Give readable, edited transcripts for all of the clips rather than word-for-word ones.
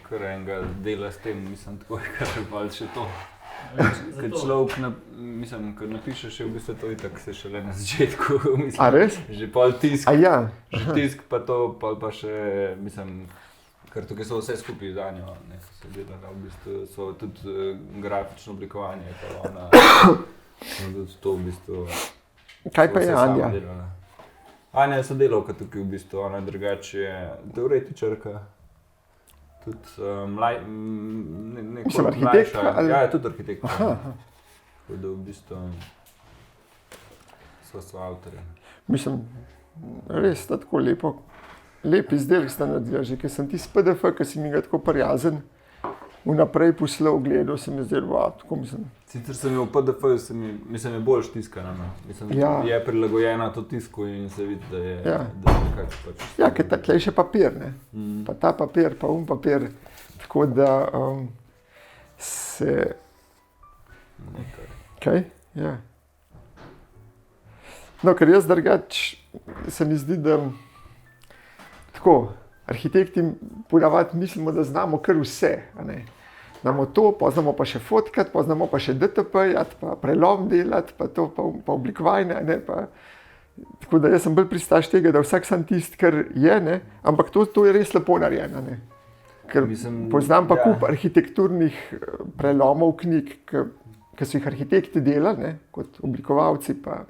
kar enega dela s tem, mislim, tako je, kar je še to. Kad človek, ko napišeš, je v bistvu to itak se šele na začetku, mislim. A res? Že pol tisk, Ja. že tisk pa to, pol pa še, mislim, ker tukaj so vse skupaj za njo, ne, se dela, v bistvu so tudi grafično oblikovanje, pa ona, tudi to v bistvu. Kaj pa je Anja? Anja je sodelavka tukaj v bistvu, ona drugače je teoretičarka, tudi Mislim, arhitektka mlajša. ali- Ja, je tudi arhitektka. Aha. Tako da v bistvu so avtorji. Mislim, res sta tako lep izdelek sta naredila, že ker sem tisti PDF, ki si mi ga tako prijazen vnaprej poslal, gledal, se mi zdelo, tako mislim. Sicer sem jo v PDF-ju, mislim, je bolj tiskana, no. Mislim, Ja. je prilagojena to tisku in se vidi, da je, Ja. da je nekako pač. Ja, ker takle je še papir, ne? Pa ta papir, pa papir, tako da se, Nekaj. kaj? Ja. No, ker jaz drugač se mi zdi, da tako, arhitekti ponavadi mislimo, da znamo kar vse, a ne. Znamo to, pa znamo pa še fotkati, pa znamo pa še DTP-jati, pa prelom delati, pa to, pa oblikovanje, a ne, pa. Tako da jaz sem bolj pristaš tega, da vsak sam tisti, kar je, ne, ampak to je res lepo narejeno, ne. Ker poznam pa kup arhitekturnih prelomov knjig, ki so jih arhitekti delali, ne, kot oblikovalci pa.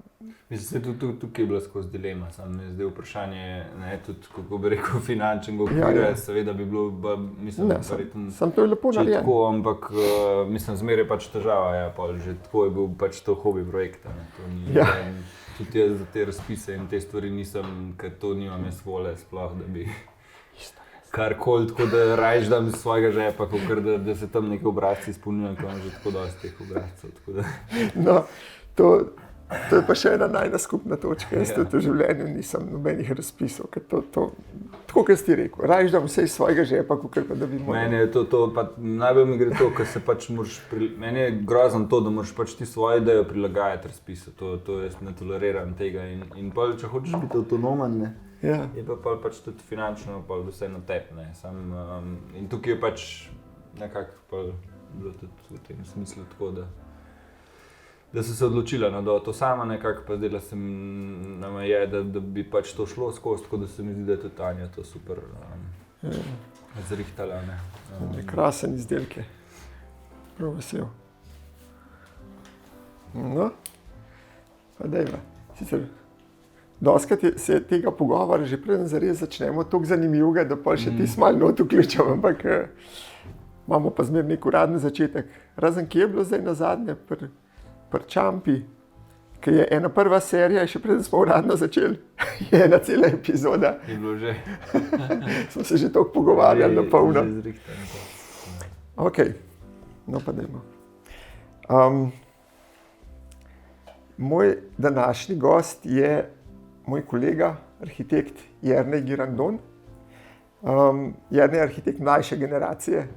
Mislim, se tukaj je bila skozi dilema, samo mi je zdaj vprašanje, ne, tudi, kako bi rekel, finančnega okvira, Ja. seveda bi bilo, mislim, Ne, verjetno sam to je lepo če narejeno. tako, ampak mislim, zmeraj pač težava, ja, pol že tako je bil pač to hobi projekt, ne, to ni, Ja. tudi jaz za te razpise in te stvari nisem, ker to nimam jaz vole sploh, da bi karkoli, tako da rajš dam iz svojega žepa, kakor da se tam neki obrazci izpolnjujem, ko imam že tako dosti teh obrazcev, tako da. No, to je pa še ena najna skupna točka. Jaz tudi v življenju nisem nobenih razpisov, ker to, tako kot si rekel, rajš dam vse iz svojega žepa, kakor pa da bi moral. Meni je to pa najbolj mi gre to, ker se pač moraš, meni je grozno to, da moraš pač ti svojo idejo prilagajati razpisu, to jaz ne toleriram tega in pol, če hočeš biti avtonomen, ne, Ja. je pa pol pač tudi finančno pol vse na tebi, ne, in tukaj je pač nekako pol bilo tudi v tem smislu tako, da so se odločila, no, da to sama nekako, pa zdela se nama je, da bi pač to šlo skozi, tako da se mi zdi, da je tudi Anja to super zrihtala, ne. Krasen izdelke. Prav vesel. No, pa dajva. Sicer doskrat se tega pogovora že preden zares začnemo toliko zanimivega, da pol še ti malo not vključim, ampak imamo pa zmer nek uradni začetek. Razen kje je bilo zdaj nazadnje pri Čampi, ki je ena prva serija, še preden smo uradno začeli, je ena cela epizoda. Je bilo že. Smo se že toliko pogovarjali na polno. Že zrihtano to. Ok, no pa dajmo. Moj današnji gost je moj kolega, arhitekt Jernej Girandon. Jernej je arhitekt mlajše generacije.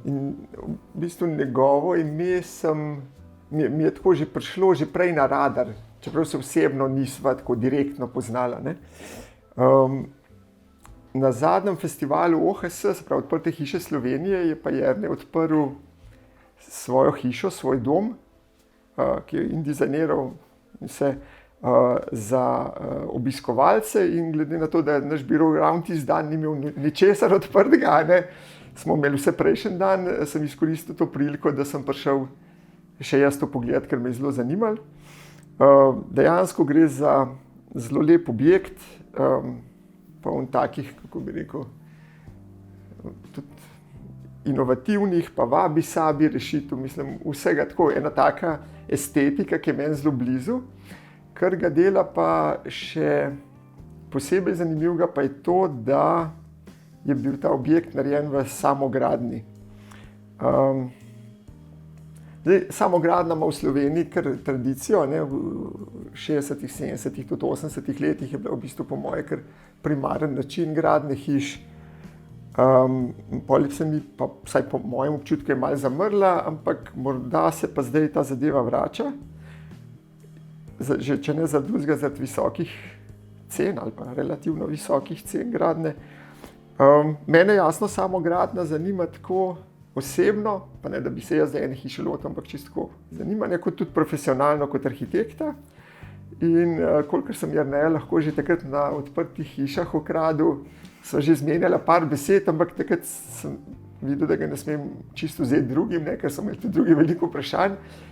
In v bistvu njegovo ime mi je tako že prišlo že prej na radar, čeprav se osebno nisva tako direktno poznala, ne. Na zadnjem festivalu OHS, se pravi Odprte hiše Slovenije, je pa Jernej odprl svojo hišo, svoj dom, ki je dizajniral vse za obiskovalce in glede na to, da naš biro ravno tisti dan ni imel ničesar odprtega, ne, smo imeli vse prejšnji dan, sem izkoristil to priliko, da sem prišel še jaz to pogledati, ker me je zelo zanimalo. Dejansko gre za zelo lep objekt, poln takih, kako bi rekel, tudi inovativnih, pa vabi-sabi rešitev, mislim, vsega tako, ena taka estetika, ki je meni zelo blizu. Kar ga dela pa še posebej zanimivega pa je to, da je bil ta objekt narejen v samogradnji. Samogradnja ima v Sloveniji kar tradicijo, ne, v 60-ih, 70-ih, tudi 80-ih letih je bila v bistvu po moje kar primaren način gradnje hiš. Poleg se mi pa, vsaj po mojem občutku, je malo zamrla, ampak morda se pa zdaj ta zadeva vrača. Že če ne za drugega, zaradi visokih cen ali pa relativno visokih cen gradnje. Mene jasno samo gradnja zanima tako osebno, pa ne da bi se jaz za ene hiše lotil, ampak čisto zanimanje kot tudi profesionalno kot arhitekta. In kolikor sem Jerneja lahko že takrat na odprtih hišah okradil, sva že zmenjala par besed, ampak takrat sem videl, da ga ne smem čisto vzeti drugim, ne, ker so imeli tudi drugi veliko vprašanj.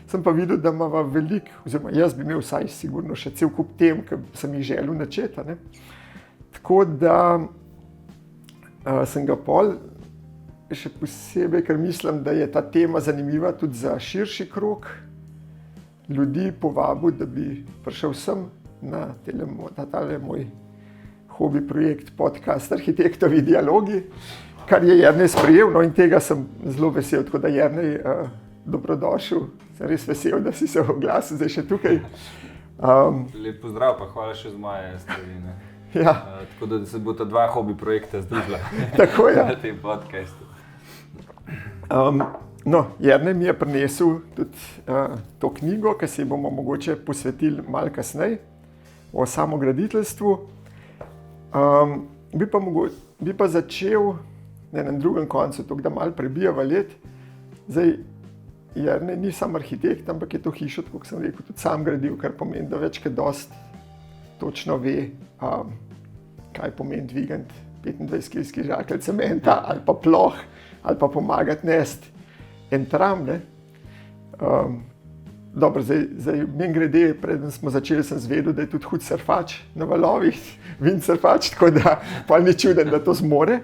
Sem pa videl, da imava veliko, oziroma jaz bi imel vsaj sigurno še cel kup tem, ki sem jih želel načeti. Ne. Tako da sem ga pol še posebej, ker mislim, da je ta tema zanimiva tudi za širši krog ljudi, povabil, da bi prišel sem na tale moj hobi projekt podcast Arhitektovi dialogi, kar je Jernej sprejel, no in tega sem zelo vesel, tako da Jernej, dobrodošel, sem res vesel, da si se oglasil zdaj še tukaj. Lep pozdrav, pa hvala še z moje strani. Ja. Tako da se bo ta dva hobi projekta združila Tako je. na tem podcastu. No, Jernej mi je prinesel tudi to knjigo, ki se ji bomo mogoče posvetili malo kasneje, o samograditeljstvu. Bi pa začel na enem drugem koncu, tako da malo prebijava let. Zdaj, Jernej ni sam arhitekt, ampak je to hišo, tako kot sem rekel, tudi sam gradil, kar pomeni, da več kot dosti točno ve, kaj pomeni dvigant 25 žakelj cementa ali pa ploh, ali pa pomagati nesti en tram. Dobro, zdaj mimogrede, preden smo začeli, sem zvedel, da je tudi hud surfač na valovih, windsurfač, tako da pa ni čuden, da to zmore.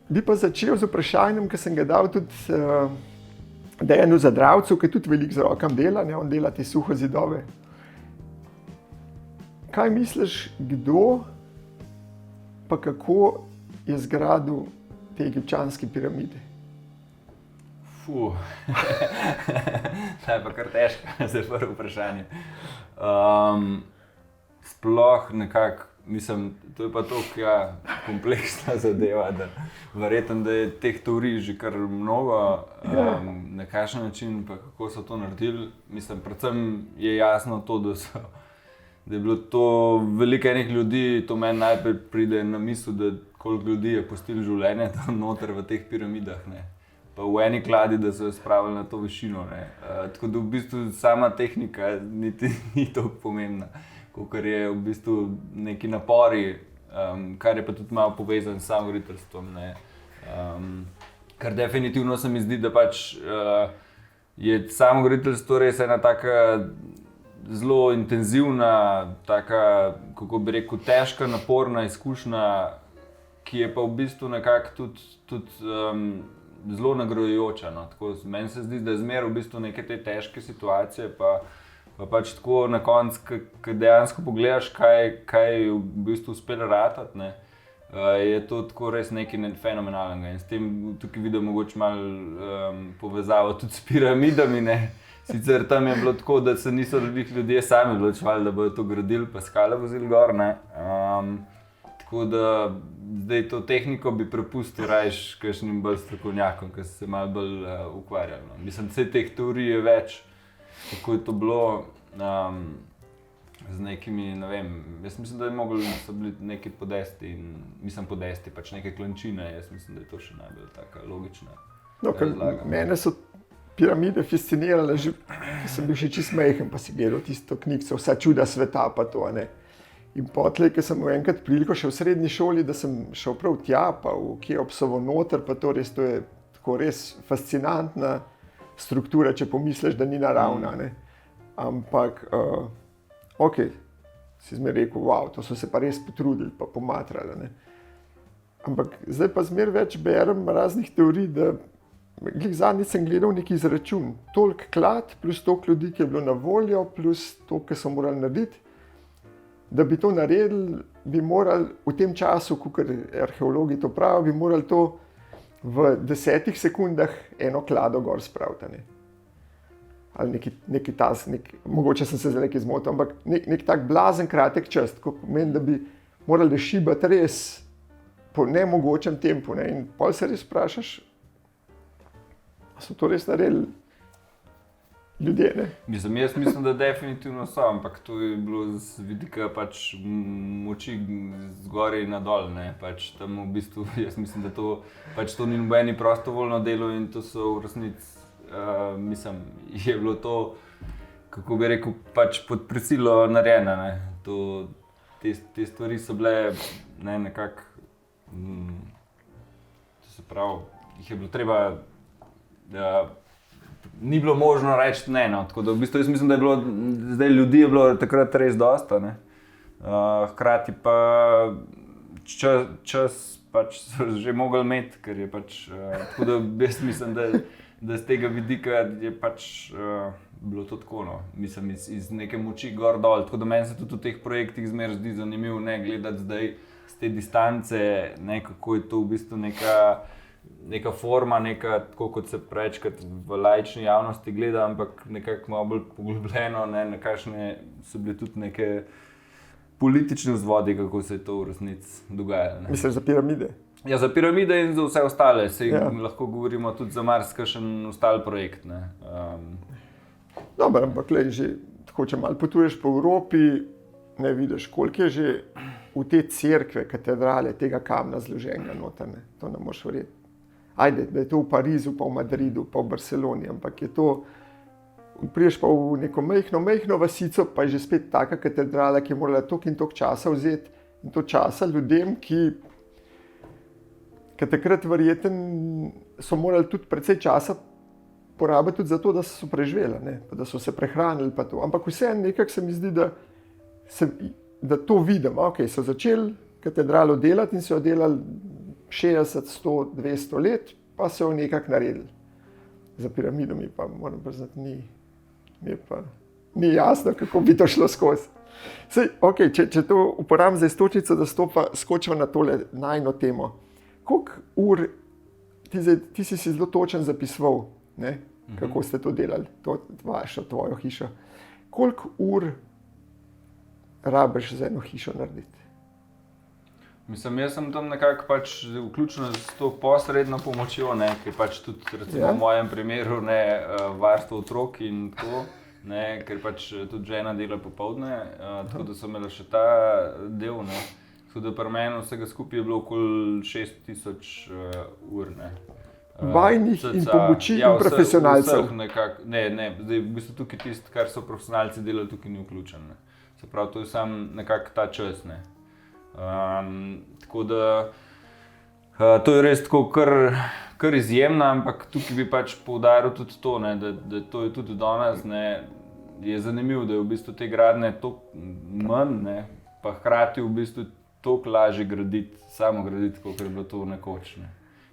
Bi pa začel z vprašanjem, ki sem ga dal tudi Dejanu Zadravcu, ki tudi veliko z rokam dela, ne, on dela te suhozidove. Kaj misliš, kdo pa kako je zgradil te egipčanske piramide? To je pa kar težko, za prvo vprašanje. Sploh nekako, mislim, to je pa toliko kompleksna zadeva, da verjetno, da je teh teorij že kar mnogo, na kakšen način pa kako so to naredili. Mislim, predvsem je jasno to, da je bilo to veliko enih ljudi, to meni najprej pride na misel, da koliko ljudi je pustili življenje tam noter v teh piramidah, ne. Pa v eni kladi, da so jo spravili na to višino, ne. Tako da v bistvu sama tehnika niti ni toliko pomembna, kakor je v bistvu neki napori, kar je pa tudi malo povezan s samograditeljstvom, ne. Kar definitivno se mi zdi, da pač je samograditeljstvo res ena taka zelo intenzivna, taka, kako bi rekel, težka, naporna izkušnja, ki je pa v bistvu nekako tudi zelo nagrajujoča, no. Tako, meni se zdi, da je zmeraj v bistvu neke te težke situacije, pa pač tako na koncu, ko dejansko pogledaš, kaj je v bistvu uspelo ratati, ne, je to tako res nekaj fenomenalnega. In s tem tukaj vidim mogoče malo povezavo tudi s piramidami, ne. Sicer tam je bilo tako, da se niso ljudje sami odločevali, da bodo to gradili, pa skale vozili gor, ne. Tako da zdaj to tehniko bi prepustil rajš kakšnim bolj strokovnjakom, ki so se malo bolj ukvarjali, no. Mislim, vse teh teorij je več, kako je to bilo z nekimi, ne vem, jaz mislim, da so bili neki podesti, pač neke klančine, jaz mislim, da je to še najbolj taka logična razlaga. Mene so piramide fascinirale, že sem bil še čisto majhen, pa si gledal tisto knjigico Vsa čuda sveta pa to, ne. In potlej, ko sem enkrat priliko še v srednji šoli, da sem šel prav tja, pa v Keopsovo noter, pa to je tako res fascinantna struktura, če pomisliš, da ni naravna, ne. Ampak, okej, si zmer rekel, wow, to so se pa res potrudili, pa pomatrali, ne. Ampak zdaj pa zmer več berem raznih teorij, da zadnjič sem gledal neki izračun, toliko klad plus toliko ljudi, ki je bilo na voljo, plus to, ki so morali narediti. Da bi to naredili, bi morali v tem času, kakor arheologi to pravijo, bi morali to v 10 sekundah eno klado gor spraviti, ne. Ali neki tas, mogoče sem se zdaj nekaj zmotil, ampak nek tak blazen kratek čas, ko pomeni, da bi morali šibati res po nemogočem tempu, ne. In pol se res vprašaš, so to res naredili ljudje. Ne? Jaz mislim, da definitivno so, ampak to je bilo z vidika pač moči zgoraj in nadol. Pač tam v bistvu, jaz mislim, da to ni nobeno prostovoljno delo in to so v resnici, mislim, je bilo to, kako bi rekel, pač pod prisilo narejeno. Te stvari so bile nekako, to se pravi, jih je bilo treba, ni bilo možno reči ne. Tako da v bistvu jaz mislim, da je bilo, zdaj ljudi je bilo takrat res dosta. Hkrati pa čas pač so že mogli imeti, ker je pač, tako da jaz mislim, da z tega vidika je pač bilo to tako, mislim, iz neke moči gor dol. Tako da meni se tudi v teh projektih zmeraj zdi zanimivo gledati zdaj z te distance, kako je to v bistvu neka forma, tako kot se prečkrat v laični javnosti gleda, ampak nekako malo bolj poglobljeno, nekakšne so bile tudi neke politične vzvodi, kako se je to v resnici dogajalo. Mislim, za piramide. Ja, za piramide in za vse ostale, lahko govorimo tudi za marsikakšen ostal projekt. Dobro, ampak že tako, če malo potuješ po Evropi, ne vidiš, koliko je že v te cerkve, katedrale, tega kamna zloženega noter, to ne moš verjeti. Ajde, da je to v Parizu, pa v Madridu, pa v Barceloni, ampak je to, priješ pa v neko majhno vasico, pa je že spet taka katedrala, ki je morala toliko in toliko časa vzeti in to časa ljudem, ki takrat verjeten so morali tudi precej časa porabiti tudi za to, da so preživeli, pa da so se prehranili pa to. Ampak vseeno nekako se mi zdi, da to vidim. Okay, so začeli katedralo delati in so jo delali 60, 100, 200 let, pa so jo nekako naredili. Za piramido mi pa, moram priznati, ni jasno, kako bi to šlo skozi. Sej, okay, če to uporabim za istočnico, da skočimo na tole najino temo. Koliko ur, ti si zelo točen zapisoval, kako ste to delali, tvojo hišo. Koliko ur rabiš za eno hišo narediti? Mislim, jaz sem tam nekako pač vključen s to posredno pomočjo, ki pač tudi recimo v mojem primeru varstvo otrok in tako, ker pač tudi žena dela popoldne, tako da sem imela še ta del. Tako da pri meni vsega skupaj je bilo okoli 6000 ur. Vajnih in pomoči in profesionalcev. Ne, zdaj v bistvu tukaj tisto, kar so profesionalci delali, tukaj ni vključen. Se pravi, to je samo nekako ta čas. Tako da to je res tako kar izjemno, ampak tukaj bi pač poudaril tudi to, da to je tudi danes, je zanimivo, da je v bistvu te gradnje toliko manj, pa hkrati v bistvu toliko lažje samo graditi, kot je bilo to nekoč.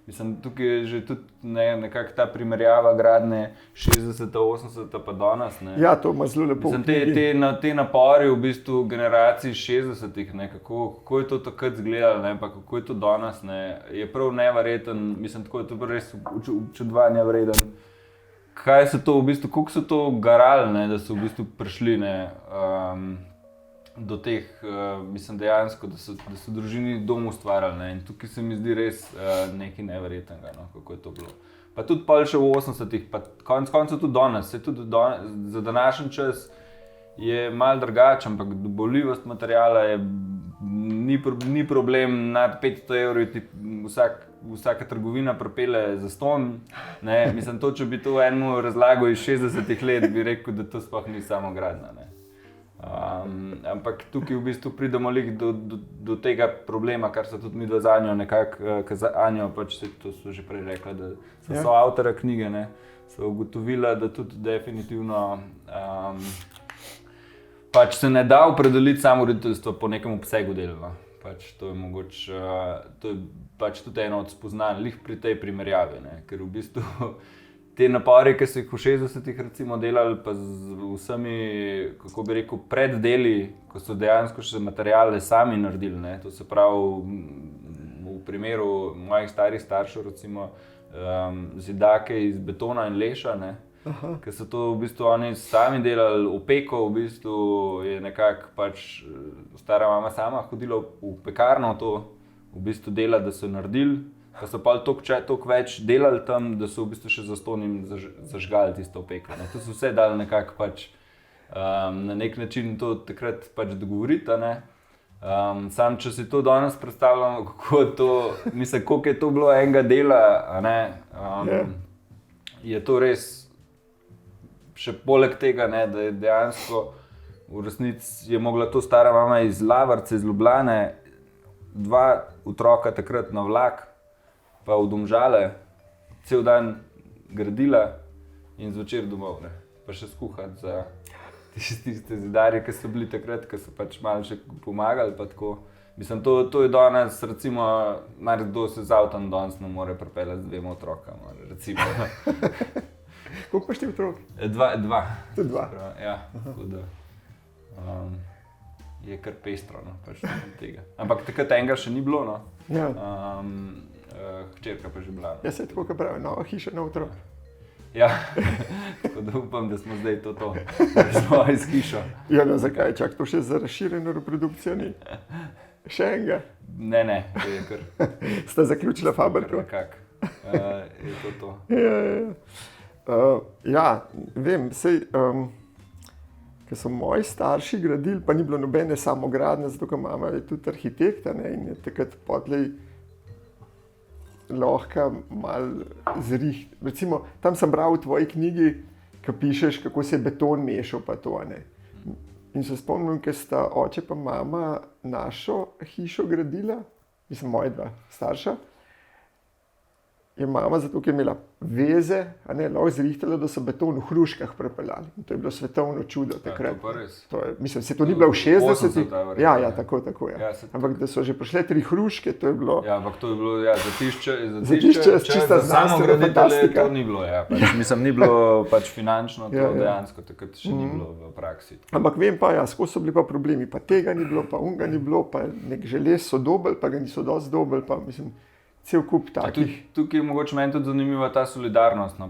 Mislim, tukaj je že tudi nekako ta primerjava gradnje 60, 80 pa danes. Ja, to ima zelo lepo. Te napori v bistvu generacij 60-ih, kako je to takrat izgledalo, pa kako je to danes, je prav neverjeten, mislim, tako je to res občudovanja vreden. Kaj so to v bistvu, koliko so to garali, da so v bistvu prišli do teh, mislim dejansko, da so družini dom ustvarjali. In tukaj se mi zdi res nekaj neverjetnega, kako je to bilo. Pa tudi še v 80-ih, pa konec koncev tudi danes. Za današnji čas je malo drugače, ampak doboljivost materiala ni problem, nad 500 evrov ti vsaka trgovina pripelje zastonj. Mislim, to, če bi to enemu razlagal iz 60-ih let, bi rekel, da to sploh ni samogradnja. Ampak tukaj v bistvu pridemo do tega problema, kar so tudi mi dva z Anjo nekako, Anjo pač to so že prej rekla, da so avtorja knjige, so ugotovila, da tudi definitivno pač se ne da opredeliti samoroditeljstvo po nekem obsegu dela. Pač to je mogoče, to je pač tudi eno od spoznanj, lih pri tej primerjavi, ker v bistvu te napore, ki so jih v 60-ih recimo delali, pa z vsemi, kako bi rekel, preddeli, ko so dejansko še materiale sami naredili, to se pravi v primeru mojih starih staršev recimo zidake iz betona in leša, ker so to v bistvu oni sami delali, opeko v bistvu je nekako pač stara mama sama hodila v pekarno to v bistvu dela, da so naredili. Pa so pa toliko več delali tam, da so v bistvu še zastonjim zažgali tisto opeko. To so vse dali nekako pač na nek način to takrat pač dogovoriti. Sam, če si to danes predstavljamo, koliko je to bilo enega dela, je to res še poleg tega, da je dejansko v resnici je mogla to stara mama iz Lavarce, iz Ljubljane, 2 otroka takrat na vlak, pa v Domžale, cel dan gradila in zvečer domov, pa še skuhati za tiste zidarje, ki so bili takrat, ki so pač malo še pomagali. Pa tako. Mislim, to je danes, recimo, marsikdo se z avtom danes ne more pripeljati z 2 otrokama, recimo. Koliko imaš ti otrok? 2. Tudi 2? Ja, tako da je kar pestro, pač tega. Ampak takrat enega še ni bilo, Ja. Hčerka pa že bila. Ja, se tako, kot pravi, nova hiša, nov otrok. Ja, tako da upam, da smo zdaj to, da smo iz hišo. Ja, no, zakaj? Čak, to še za razširjeno reprodukcijo ni? Še enega? Ne, to je kar. Sta zaključila fabriko? Nekako, je to. Ja, vem, sej, ker so moji starši gradili, pa ni bilo nobene samogradnje, zato ker mama je tudi arhitekta, in je takrat potlej lahko malo zriht. Recimo, tam sem bral v tvoji knjigi, ko pišeš, kako se je beton mešal pa to, In se spomnim, ker sta oče pa mama našo hišo gradila, mislim, moja 2 starša, je mama, zato ker je imela veze, lahko zrihtala, da so beton v hruškah prepeljali. In to je bilo svetovno čudo takrat. Ja, to pa res. Mislim, se to ni bilo v 60-ih. Ja, tako. Ja. Ampak da so že prišle 3 hruške, to je bilo... Ja, ampak to je bilo, zatišče, čista znanstvena fantastika. To ni bilo, mislim, ni bilo pač finančno, to dejansko takrat še ni bilo v praksi. Ampak vem pa, skozi so bili pa problemi, pa tega ni bilo, pa unga ni bilo, pa nek želez so dobili, pa ga niso dosti dobili, pa mislim... Cel kup takih. Tukaj je mogoče meni tudi zanimiva ta solidarnost.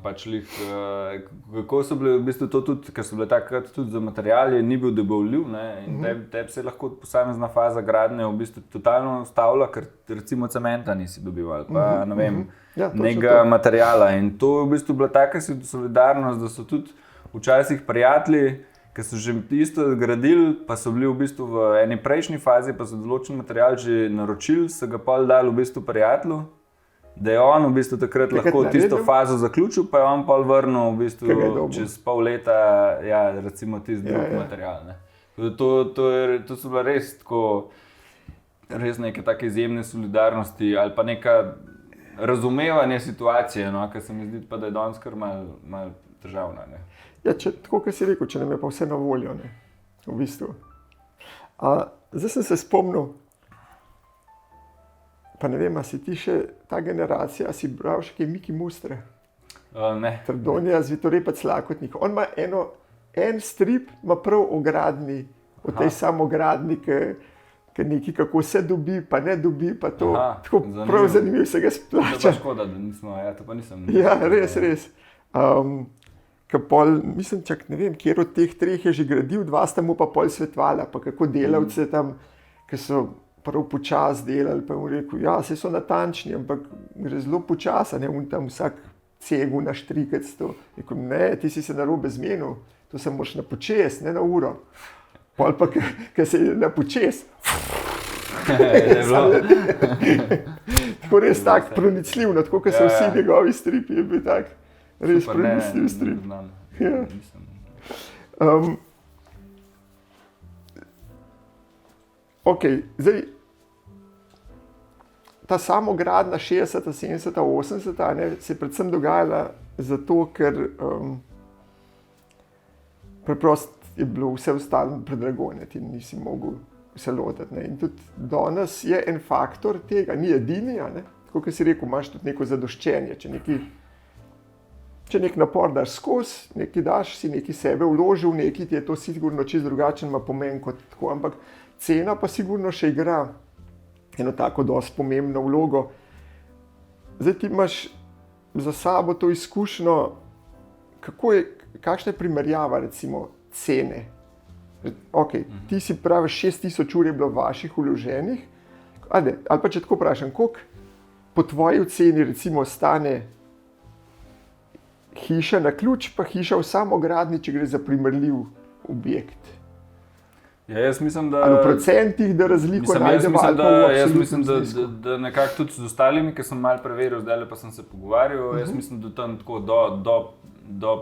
Kako so bile v bistvu to tudi, ker so bile takrat tudi za materialje, ni bil dobavljiv, in tebi se lahko posamezna faza gradnje v bistvu totalno ustavila, ker recimo cementa nisi dobival, pa ne vem, nekega materiala. In to je v bistvu bila taka solidarnost, da so tudi včasih prijatelji, ki so že isto gradili, pa so bili v bistvu v eni prejšnji fazi, pa so določen material že naročili, so ga pol dali v bistvu prijatelju, da je on v bistvu takrat lahko tisto fazo zaključil, pa je on pol vrnil v bistvu čez pol leta, recimo tisti drug material. To so bila res tako, res neke take izjemne solidarnosti ali pa neka razumevanje situacije, ker se mi zdi pa, da je danes kar malo težavna. Ja, tako, kot si rekel, če nam je pa vse na voljo, v bistvu. Zdaj sem se spomnil, pa ne vem, a si ti še ta generacija, a si bral še kaj Miki Mustre? Ne. Trdonija, Zvitorepec, Lakotnik. On ima en strip, ima prav o gradni, o tej samogradni, ki nekaj, kako se dobi, pa ne dobi, pa to. Tako prav zanimivo se ga splača. To pa škoda, da nismo, to pa nisem. Ja, res. Mislim, ne vem, kjer od teh 3 je že gradil, 2 sta mu pa pol svetovala, pa kako delavce tam, ki so prav počas delali, pa mu rekel, se so natančni, ampak gre zelo počasa, on tam vsak cegu naštrikati s to. Rekel, ne, ti si se narobe zmenil, to se moraš na počes, ne na uro. Pol pa, ker se je na počes. Tako res tak pronicljivno, tako kot so vsi njegovi stripi, je bil tak. Res pronicljiv strip. Zdaj, ta samogradnja 60, 70, 80 se je predvsem dogajala zato, ker preprosto je bilo vse ostalo predrago, ti nisi mogel se lotiti. In tudi danes je en faktor tega, ni edini, tako kot si rekel, imaš tudi neko zadoščenje, če nek napor daš skozi, nekaj daš, si nekaj sebe vložil, nekaj ti je to sigurno čisto drugačen ima pomen kot tako, ampak cena pa sigurno še igra eno tako dosti pomembno vlogo. Zdaj ti imaš za sabo to izkušnjo, kakšna je primerjava recimo cene. Ti si pravi, 6000 ur je bilo vaših vloženih, ali pa če tako vprašam, koliko po tvoji oceni recimo stane hiša na ključ, pa hiša v samogradnji, če gre za primerljiv objekt? Ja, jaz mislim, da... Ali v procentih, da razliko najdemo, ali pa v absolutnem znesku? Da nekako tudi z ostalimi, ki sem malo preveril, zdaj pa sem se pogovarjal, jaz mislim, da tam tako do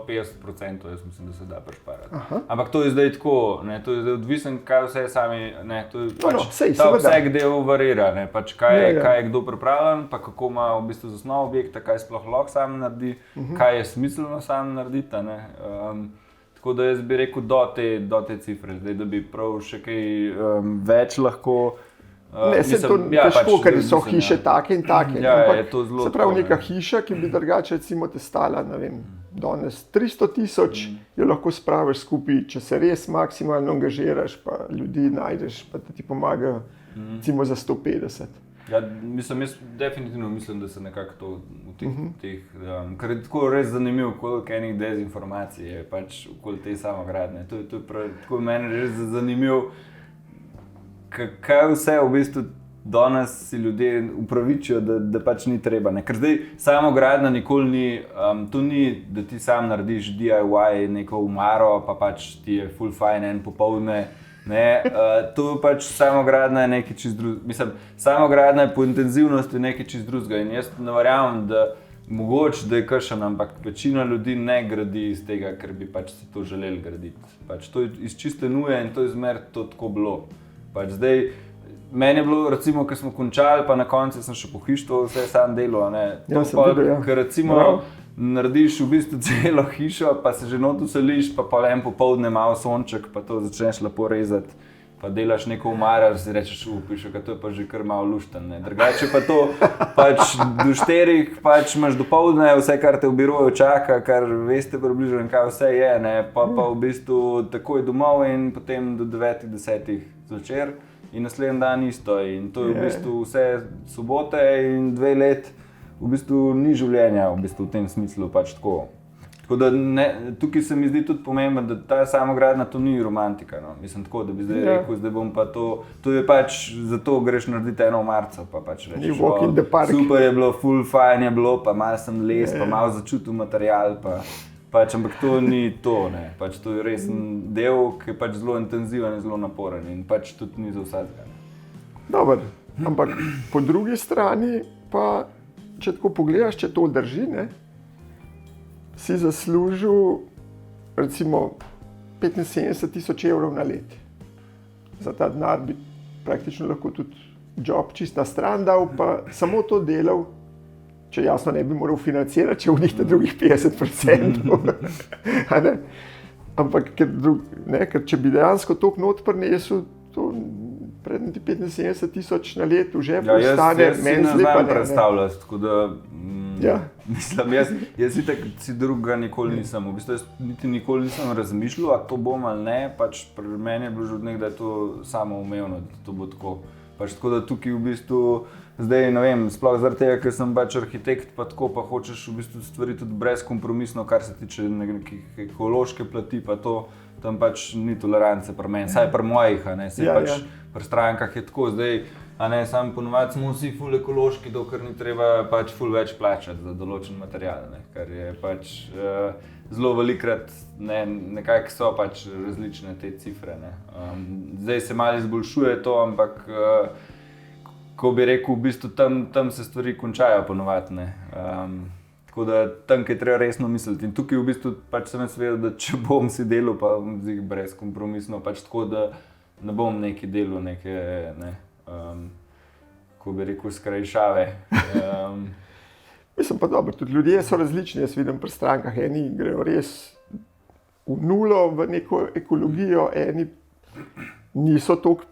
50%, jaz mislim, da se da prišparati. Ampak to je zdaj tako, ne, to je zdaj odvisen, kaj vse sami, ne, to je pač ta obseg del varira, ne, pač kaj je kdo pripravljen, pa kako ima v bistvu zasnov objekta, kaj sploh lahko sam naredi, kaj je smiselno sam narediti, ne. Tako da jaz bi rekel do te cifre, zdaj, da bi prav še kaj več lahko... Ne, se to težko, ker so hiše take in take. Je to zelo... Se pravi, neka hiša, ki bi drugače recimo te stala, ne vem, danes 300,000, jo lahko spraviš skupaj, če se res maksimalno angažiraš, pa ljudi najdeš, pa da ti pomagajo recimo za 150. Ja, mislim, jaz definitivno mislim, da se nekako to v teh, ker je tako res zanimivo, koliko enih dezinformacij je pač okoli te samogradnje. To je tako meni res zanimivo, kaj vse v bistvu danes si ljudje upravičijo, da pač ni treba. Ne? Ker zdaj samogradnja nikoli ni, to ni, da ti sam narediš DIY neko umaro, pa pač ti je full fine en popoldne. Ne, to pač samogradnja je nekaj čisto drugega. Mislim, samogradnja je po intenzivnosti nekaj čisto drugega in jaz ne verjamem, da mogoče, da je kakšen, ampak večina ljudi ne gradi iz tega, ker bi pač si to želeli graditi. Pač to je iz čiste nuje in to je zmer to tako bilo. Pač zdaj, meni je bilo, recimo, ko smo končali, pa na koncu sem še po hištvu vse sam delal, ne. Ja, sem videl, ja. Ker recimo narediš v bistvu celo hišo, pa se že not useliš, pa en popoldne malo sonček, pa to začneš lepo rezati, pa delaš neko umaraš, si rečeš, piše, to je pa že kar malo lušten, ne. Drugače pa to, pač do 4 pač imaš dopoldne, vse, kar te v biroju čaka, kar veste približno, kaj vse je, ne, pa v bistvu takoj domov in potem do 9-10 zvečer in naslednji dan isto in to je v bistvu vse sobote in 2 let. V bistvu ni življenja v tem smislu pač tako. Tako da tukaj se mi zdi tudi pomembno, da ta samogradnja to ni romantika, no. Mislim tako, da bi zdaj rekel, zdaj bom pa to je pač, zato greš narediti eno marco, pa pač rečeš, super je bilo, full fine je bilo, pa malo sem les, pa malo začutil material, pač, ampak to ni to, ne. Pač to je resen del, ki je pač zelo intenziven in zelo naporen in pač tudi ni za vsakega. Dobro, ampak po drugi strani pa če tako pogledaš, če to drži, ne, si zaslužil recimo 75,000 evrov na let. Za ta denar bi praktično lahko tudi job čist na stran dal, pa samo to delal, če jasno ne bi moral financirati, če v njih te drugih 50%. Ampak ker če bi dejansko toliko not prinesel, to predtem ti 75,000 na let v žepu stane, meni zlepa. Jaz si ne znam predstavljati, tako da mislim, jaz si drugega nikoli nisem, v bistvu jaz niti nikoli nisem razmišljal, a to bom ali ne, pač pri meni je bilo že od nekdaj to samoumevno, da to bo tako. Pač tako da tukaj v bistvu zdaj, ne vem, sploh zaradi tega, ker sem pač arhitekt, pa tako pa hočeš v bistvu stvari tudi brezkompromisno, kar se tiče nekih ekološke plati, pa to tam pač ni tolerance pri meni, saj pri mojih, a ne, saj pač pri strankah je tako zdaj, a ne, sam ponovadi smo vsi ful ekološki, dokler ni treba pač ful več plačati za določen material, ne, kar je pač zelo velikrat, ne, nekako so pač različne te cifre, ne. Zdaj se malo izboljšuje to, ampak ko bi rekel, v bistvu tam se stvari končajo ponovadi, ne. Tako da tam, ki je treba resno misliti. In tukaj v bistvu pač sem jaz vedel, da če bom si delal, pa brezkompromisno, pač tako, da ne bom neki delal neke, ne, ko bi rekel, skrajšave. Mislim pa dobro, tudi ljudje so različni, jaz vidim pri strankah, eni grejo res v nulo v neko ekologijo, eni niso toliko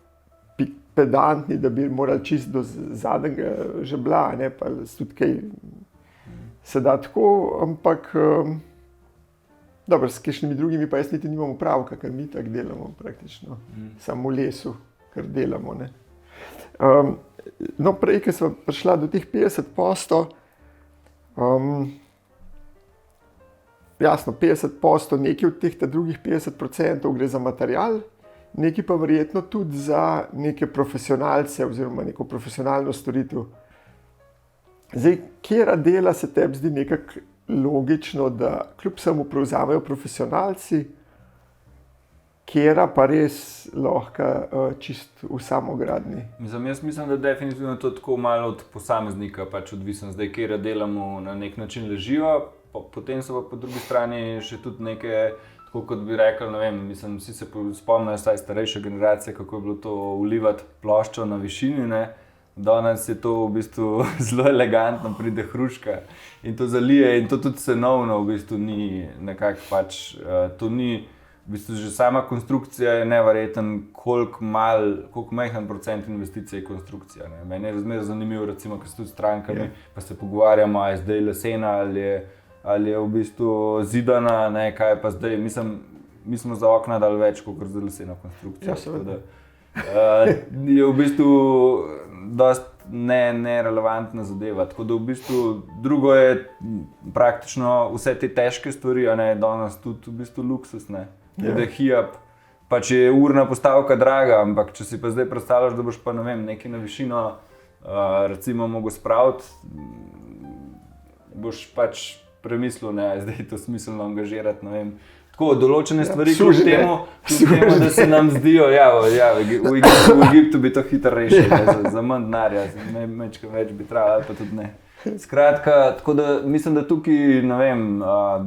pedantni, da bi morali čisto do zadnjega žebla, ne, pa tudi kaj se da tako, ampak dobro, s kakšnimi drugimi pa jaz niti nimam opravka, ker mi tako delamo praktično, samo v lesu, kar delamo, ne. No, prej, ko sem prišla do teh 50%, jasno, 50% nekaj od teh drugih 50% gre za material, nekaj pa verjetno tudi za neke profesionalce oziroma neko profesionalno storitev. Zdaj, kjera dela se tebi zdi nekako logično, da kljub samo prevzamejo profesionalci, kjera pa res lahko čist v samogradni? Jaz mislim, da definitivno to tako malo od posameznika pač odvisno. Zdaj, kjer delamo na nek način ležijo, potem so pa po drugi strani še tudi neke, tako kot bi rekel, ne vem, mislim, vsi se spomnijo, saj starejša generacija, kako je bilo to ulivati ploščo na višini, ne. Danes je to v bistvu zelo elegantno, pride hruška in to zalije in to tudi cenovno v bistvu ni nekako pač, to ni, v bistvu že sama konstrukcija je neverjeten, koliko majhen procent investicije je konstrukcija, ne. Meni je razmerno zanimivo, recimo, ko se tudi s strankami, pa se pogovarjamo, a je zdaj lesena ali je v bistvu zidana, ne, kaj pa zdaj, mislim, mi smo za okna dali več, kot za leseno konstrukcijo. Je v bistvu dosti nerelevantna zadeva, tako da v bistvu drugo je praktično vse te težke stvari, a ne, danes tudi v bistvu luksus, ne. Da je Hiab, pač je urna postavka draga, ampak če si pa zdaj predstavljaš, da boš pa, ne vem, nekaj na višino recimo mogel spraviti, boš pač premislil, ne, zdaj je to smiselno angažirati, ne vem. Tako, določene stvari, kljub temu, da se nam zdijo, v Egiptu bi to hitro rešili, za manj denarja, mečkaj več bi trajalo, ali pa tudi ne. Skratka, tako da mislim, da tukaj, ne vem,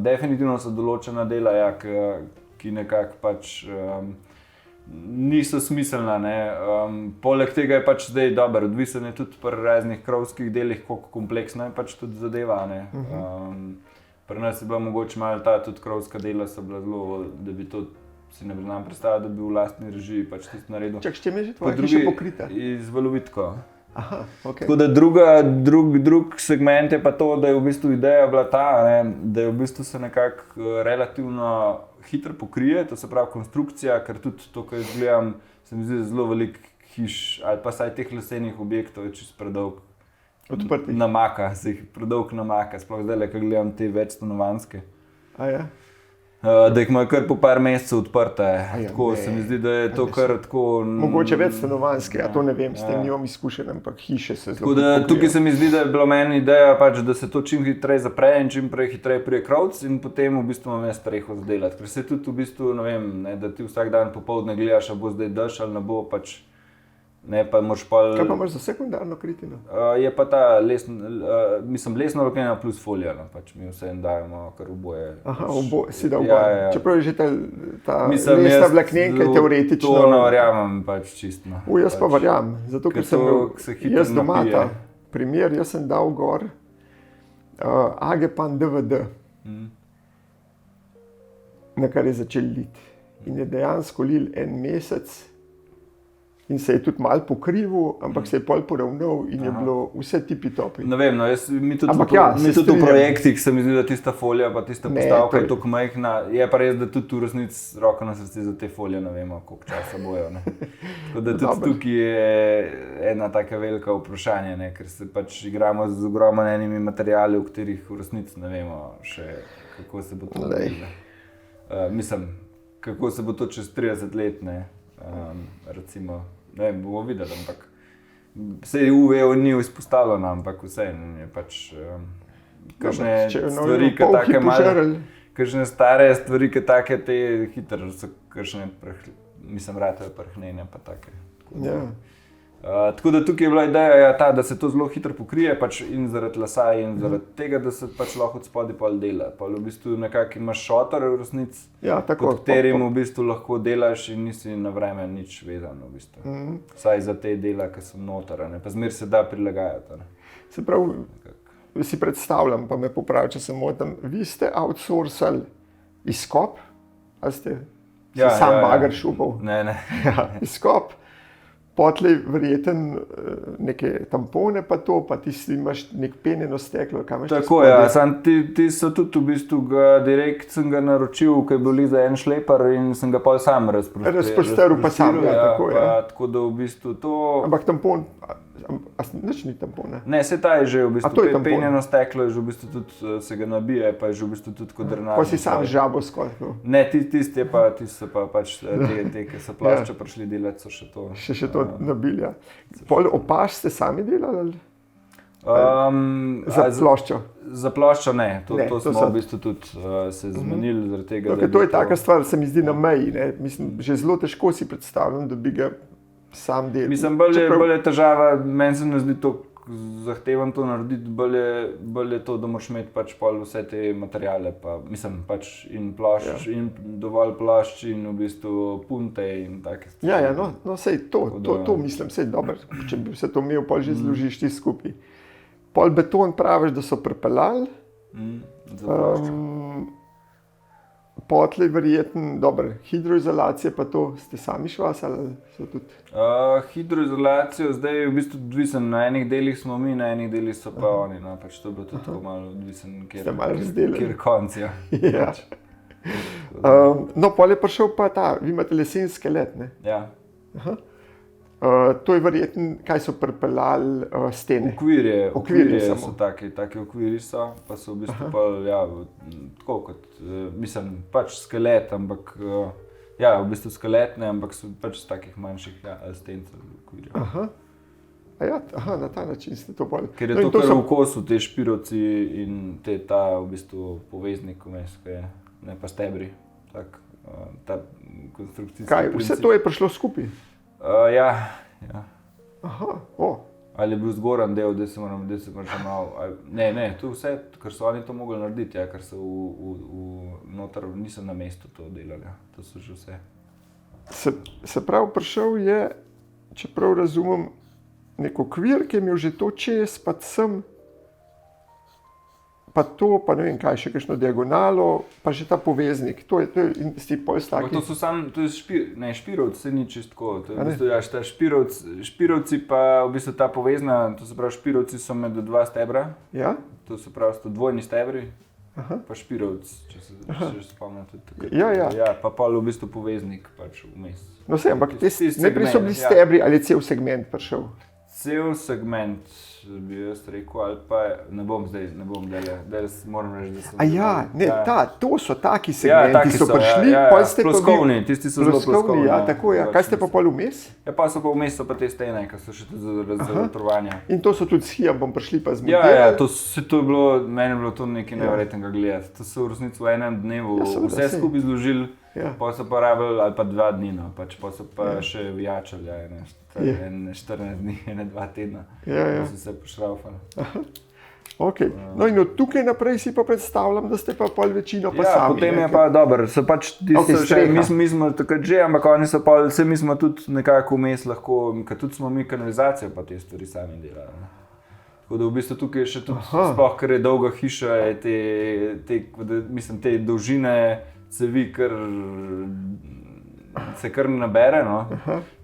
definitivno so določena dela, ki nekako pač niso smiselna, ne. Poleg tega je pač zdaj dobro, odvisen je tudi pri raznih krovskih delih, koliko kompleksna je pač tudi zadeva, ne. Pri nas je bila mogoče malo ta tudi krovska dela, so bila zelo, da bi to si ne znam predstavljati, da bi v lastni režiji pač tisto naredil. Čak, s čem je že tvoja hiša pokrita? Z valovitko. Aha, ok. Tako da drug segment je pa to, da je v bistvu ideja bila ta, ne, da je v bistvu se nekako relativno hitro pokrije, to se pravi konstrukcija, ker tudi to, kar jaz gledam, se mi zdi zelo veliko hiš, ali pa saj teh lesenih objektov je čisto predolg. Odprtih. Namaka, se jih predolg namaka, sploh zdaj, ko gledam te večstanovanjske. A ja? Da jih imajo kar po par mesecev odprte. Tako se mi zdi, da je to kar tako... Mogoče večstanovanjske, a to ne vem, s tem nimam izkušenj, ampak hiše se zelo tako da tukaj se mi zdi, da je bila meni ideja pač, da se to čim hitreje zapre in čim hitreje prije krovc in potem v bistvu imam jaz streho zadelati. Ker se tudi v bistvu, ne vem, ne, da ti vsak dan popoldne gledaš, a bo zdaj dež ali ne bo, pač ne, pa moraš pa... Kaj pa imaš za sekundarno kritino? Je pa ta lesna vlaknina plus folija, no, pač mi vsem dajemo kar oboje. Aha, si da oboje. Ja. Čeprav je že ta lesna vlakninka teoretično... To ne verjamem pač čistno. Jaz pa verjamem, zato ker sem jaz doma ta primer, jaz sem dal gor Agepan DVD, na kar je začel liti. In je dejansko lil en mesec, in se je tudi malo pokrival, ampak se je pol poravnal in je bilo vse tipi-topi. Ne vem, no, mi tudi v projektih se mi zdi, da tista folija pa tista postavka je toliko majhna. Je pa res, da tudi v resnici roko na srce za te folije ne vemo, koliko časa bojo, ne. Tako da tudi tukaj je ena taka velika vprašanja, ne, ker se pač igramo z ogromno enimi materiali, v katerih v resnici ne vemo še, kako se bo to naredilo. Mislim, kako se bo to čez 30 let, ne, recimo. Ne vem, bomo videli, ampak sej UV ni izpostavljena, ampak vseeno je pač kakšne stvari, ki take malo, kakšne stare stvari, ki take te hitro so kakšne, mislim, ratejo prhnenja pa take. Tako da tukaj je bila ideja ta, da se to zelo hitro pokrije, pač in zaradi lesa in zaradi tega, da se pač lahko od spodaj pol dela. Pa v bistvu nekako imaš šotor v resnici, pod katerim v bistvu lahko delaš in nisi na vreme nič vezan v bistvu. Vsaj za te dela, ki so noter, ne, pa zmer se da prilagajati. Se pravi, si predstavljam, pa me popravi, če se motim, vi ste outsourcali izkop, ali ste sam bager šupal? Ne. Izkop. Potlej verjeten neke tampone pa to, pa ti imaš nek penjeno steklo, kaj imaš? Tako, sam ti so tudi v bistvu direkt sem ga naročil, ko je bil za en šlepar in sem ga pol sam razprostrl pa sam, tako je. Tako da v bistvu to... Ampak tampon, nič ni tampon, ne? Ne, se ta je že v bistvu, penjeno steklo je že v bistvu tudi, se ga nabije, pa je že v bistvu tudi kot drenažno. Pa si sam žabo skoro? Ne, tisti so pa pač te, ki so plašče prišli delati, so še to. Še to nabilja. Pol opaž ste sami delali? Za ploščo. Za ploščo ne, to smo so... v bistvu tudi se zmenili zaradi tega. To je taka stvar, se mi zdi na meji. Mislim, že zelo težko si predstavljam, da bi ga sam delal. Mislim, bolj je težava, meni se ne zdi to zahtevam to narediti, bolj je to, da moraš imeti pač pol vse te materiale, pa mislim pač in plošč, in dovolj plošč in v bistvu punte in take stvari. No sej to mislim, sej dobro, če bi vse to imel, pol že zložiš ti skupaj. Pol beton praviš, da so prepeljali. Potlej verjetno, dobro, hidroizolacije pa to ste sami švasali? Hidroizolacijo zdaj je v bistvu odvisen, na enih delih smo mi, na enih delih so pa oni, no, pač to je bilo tudi tako malo odvisen, kjer konc, ja. Ja. No, pol je prišel pa ta, vi imate lesen skelet, ne? Ja. To je verjetno, kaj so prepeljali stene? Okvirje so taki okviri so, pa so v bistvu pa, ja, tako kot, mislim, pač skelet, ampak, ja, v bistvu skeletne, ampak so pač z takih manjših stencev okvirjev. Na ta način ste to bolj. Ker je to kar v kosu, te špirovci in ta v bistvu poveznik vmes, ki je, ne pa stebri, tak, ta konstrukcijski princip. Vse to je prišlo skupaj? Ja. Aha, Ali je bil zgoran del, da se moram še malo, ne, to vse, ker so oni to mogli narediti, ja, ker so noter niso na mestu to delali, to so že vse. Se pravi, prišel je, čeprav razumem, nek okvir, ki je imel že to čez, pa sem, pa to, pa ne vem kaj, še kakšno diagonalo, pa že ta poveznik, to je sti pol s taki. To je špirovc, se ni čistko, to je v bistvu, ja, ta špirovci pa v bistvu ta povezna, to se pravi špirovci so med dva stebra, to se pravi so dvojni stebri, pa špirovc, če se spomnite. Ja, pa pol v bistvu poveznik pač vmes. No se, ampak najprej so bili stebri ali cel segment prišel? Cel segment, bi jaz rekel, ali pa ne bom zdaj moram reči, da sem... to so taki segmenti, so prišli, pol ste pa... Ploskovni, tisti so zelo ploskovni. Ja, tako, ja. Kaj ste pa pol vmes? Ja, pa so pa vmes so pa te stene, ki so še tudi za vetrovanja. In to so tudi s hijabom prišli pa zmontirali? Ja, to je bilo, meni je bilo to nekaj nevrednega gledati. To so v resnici v enem dnevu vse skupaj zložili, pa so pa rabili, ali pa 2 dni, no, pač pa so pa še vijačali, ene 14 dni, ene 2 tedna, da so se pošraufali. Okay. No in od tukaj naprej si pa predstavljam, da ste pa pol večino pa sami. Ja, potem je pa dobro, so pač mi smo takrat že, ampak oni so pol, mi smo tudi nekako vmes lahko, ker tudi smo mi kanalizacijo pa te stvari sami delali. Tako da v bistvu tukaj je še tudi, sploh ker je dolga hiša, te dolžine cevi se kar nabere, no.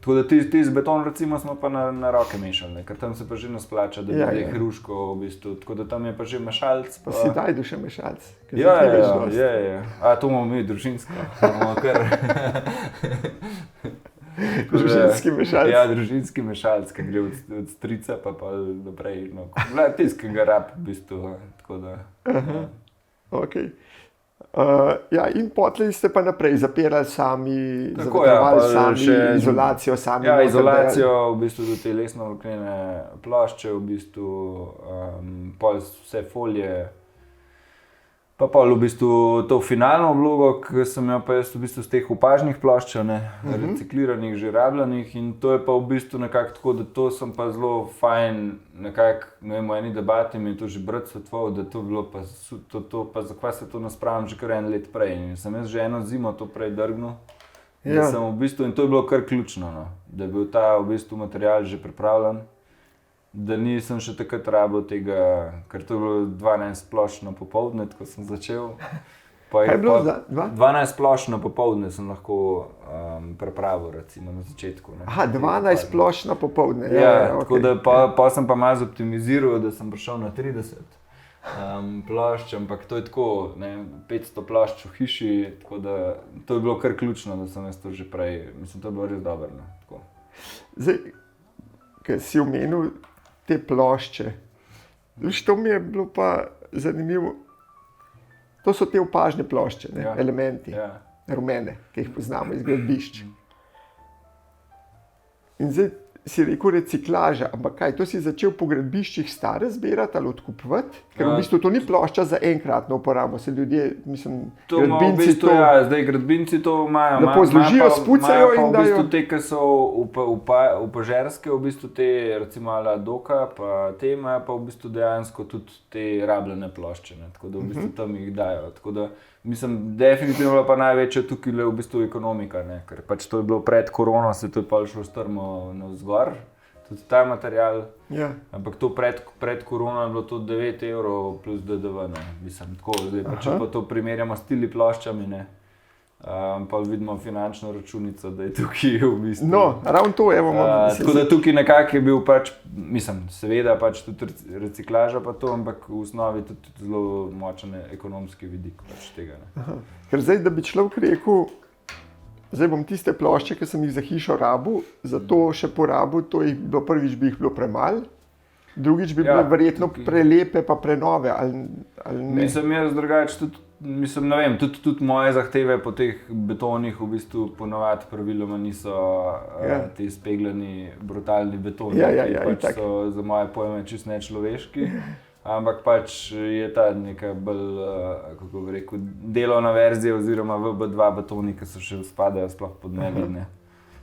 Tako da tisti beton recimo smo pa na roke mešali, ker tam se pa že nas plača, da bi hruško v bistvu, tako da tam je pa že mešalc. Pa si dajdu še mešalc. Ja. To imamo mi družinsko, imamo kar... Družinski mešalc. Ja, družinski mešalc, ki gre od strica pa naprej, no, tisk, ki ga rab v bistvu, tako da... Okej. In potlej ste pa naprej zapirali sami, zavetrovali sami, izolacijo sami. Ja, izolacijo, v bistvu do te lesno volknene plošče, v bistvu pol vse folije, pa pol v bistvu to finalno vlogo, ki sem jo pa jaz v bistvu z teh upažnih plošč, recikliranih, že rabljenih, in to je pa v bistvu nekako tako, da to sem pa zelo fajn, nekako, ne vem, v eni debati mi je to že brat svetoval, da to bilo pa, pa zakaj se to naspravim že kar 1 let prej, in sem jaz že eno zimo to prej drgnil, da sem v bistvu, in to je bilo kar ključno, no, da je bil ta v bistvu material že pripravljen, da nisem še takrat rabil tega, ker to je bilo 12 plošč na popoldne, tako sem začel. Kaj je bilo za 12 plošč na popoldne sem lahko pripravil, recimo, na začetku. Ne. 12 plošč na popoldne. Ja, tako da pa sem pa malo optimiziral, da sem prišel na 30 plošč, ampak to je tako, ne, 500 plošč v hiši, tako da to je bilo kar ključno, da sem jaz to že prej, mislim, to je bilo res dobro, ne, tako. Zdaj, ker si omenil te plošče, to mi je bilo pa zanimivo, to so te opažne plošče, ne, elementi, rumene, ki jih poznamo iz gradbišč. In zdaj, si rekel reciklaža, ampak kaj, to si začel po gradbiščih stare zbirati ali odkupovati? Ker v bistvu to ni plošča za enkratno uporabo, se ljudje, mislim, to ima v bistvu, ja, zdaj gradbinci to imajo. Lepo zložijo, spucajo in dajo. V bistvu te, ki so upažerske, v bistvu te, recimo ala Doka, pa te imajo pa v bistvu dejansko tudi te rabljene plošče, ne, tako da v bistvu tam jih dajo. Tako da, mislim, definitivno bila pa največja tukaj v bistvu ekonomika, ne, ker pač to je bilo pred korono, se to je pa šlo strmo navzgor, tudi ta material. Ja. Ampak to pred korono je bilo to 9 € plus DDV, ne, mislim, tako, zdaj pa če pa to primerjamo s tili ploščami, ne, pa vidimo finančno računico, da je tukaj v bistvu. No, ravno to, evo. Tako da tukaj nekako je bil pač, mislim, seveda pač tudi reciklaža pa to, ampak v osnovi tudi zelo močen ekonomski vidik pač tega, ne. Ker zdaj, da bi človek rekel, zdaj bom tiste plošče, ki sem jih za hišo rabil, zato še porabil, to jih bilo prvič bi jih bilo premalo, drugič bi bile verjetno prelepe pa prenove, ali ne? Mislim, jaz drugače tudi, mislim, ne vem, tudi moje zahteve po teh betonih v bistvu ponovadi praviloma niso ti spegljeni, brutalni betoni, ki pač so za moje pojme čisto nečloveški, ampak pač je ta neka bolj, kako bi rekel, delovna verzija oziroma VB2 betoni, ki so še spadajo sploh pod meni, ne.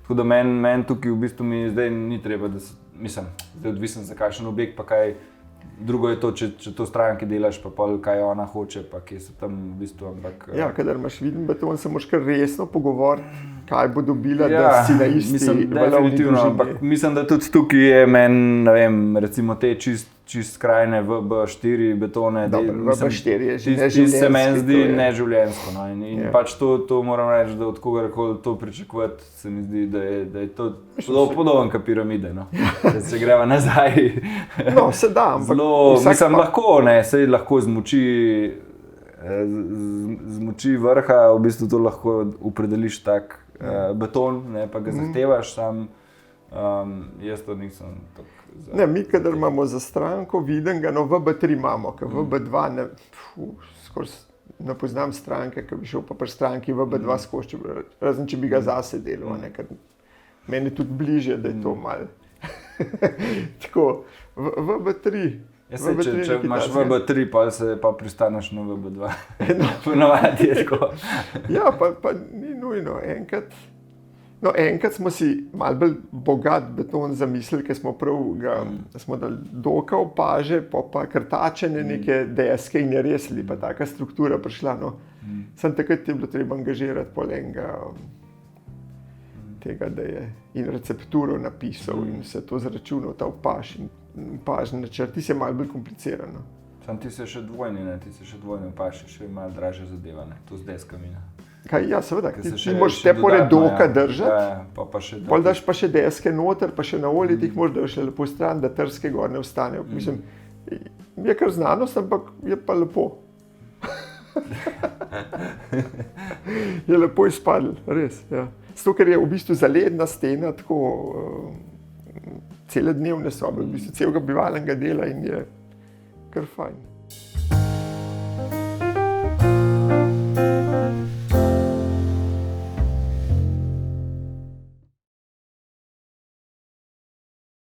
Tako da meni tukaj v bistvu mi zdaj ni treba, da se, mislim, zdaj odvisen za kakšen objekt, pa kaj. Drugo je to, če to stranki delaš, pa pol kaj ona hoče, pa kje so tam v bistvu, ampak... Ja, kadar imaš viden beton, se moraš kar resno pogovoriti, kaj bo dobila, da si na isti valovni dolžini. Ampak mislim, da tudi tukaj je meni, ne vem, recimo te čist skrajne VB4 betone. Dobro, VB4 je že neživljenjski. Se meni zdi neživljenjsko, no, in pač to moram reči, da od kogarkoli to pričakovati, se mi zdi, da je to podoben kot piramide, no. Da se greva nazaj. No, se da, ampak... Mislim, lahko, ne, sej lahko z moči vrha, v bistvu to lahko opredeliš tak beton, ne, pa ga zahtevaš sam, jaz to nisem tako. Ne, mi kadar imamo za stranko videnega, no VB3 imamo, ker VB2 skoraj ne poznam stranke, ki bi šel pa pri stranki VB2 skoči, razen če bi ga zase delal, ne, ker meni je tudi bližje, da je to malo. Tako, VB3. Če imaš VB3, pa pristaneš na VB2. Ponavadi je tako. Ja, pa ni nujno. Enkrat smo si malo bolj bogat beton zamislili, ker smo smo dali Doka opaže, pa krtačene neke deske in je resli, pa taka struktura prišla. No. Samo takrat je bilo treba angažirati polenga tega, da je in recepturo napisal in vse to zračunal, ta opaž in opažen načrt. Ti se malo bolj komplicirano. Sam ti se še dvojni opaž, še malo dražja zadeva, ne, to z deskami. Kaj, ja, seveda, ti moraš te pored Doka držati, pol daš pa še deske noter, pa še na olje tih moraš da še lepo stran, da trske gor ne vstanejo. Mislim, je kar znanost, ampak je pa lepo. Je lepo izpadlo, res, ja. Zato, ker je v bistvu zaledna stena, tako celednevne sobe, v bistvu celega bivalnega dela in je kar fajn.